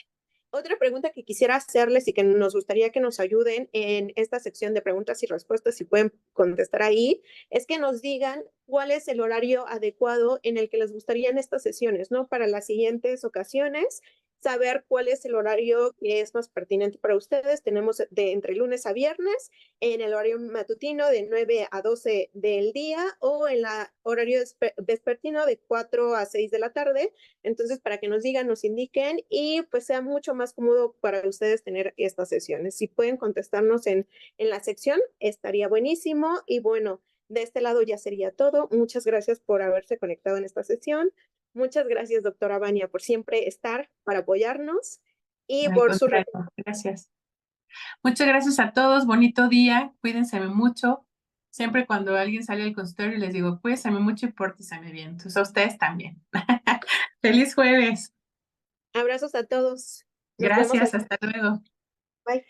Otra pregunta que quisiera hacerles y que nos gustaría que nos ayuden en esta sección de preguntas y respuestas, si pueden contestar ahí, es que nos digan cuál es el horario adecuado en el que les gustaría en estas sesiones, ¿no? Para las siguientes ocasiones, saber cuál es el horario que es más pertinente para ustedes. Tenemos de entre lunes a viernes en el horario matutino de 9 a 12 del día o en el horario vespertino de 4 a 6 de la tarde. Entonces, para que nos digan, nos indiquen y pues sea mucho más cómodo para ustedes tener estas sesiones. Si pueden contestarnos en la sección, estaría buenísimo. Y bueno, de este lado ya sería todo. Muchas gracias por haberse conectado en esta sesión. Muchas gracias, doctora Vania, por siempre estar para apoyarnos y Al por su... contrario, gracias. Muchas gracias a todos, bonito día, cuídense mucho. Siempre cuando alguien sale del consultorio les digo, cuídense mucho y pórtense bien. Entonces a ustedes también. Feliz jueves. Abrazos a todos. Nos vemos. Gracias, hasta luego. Bye.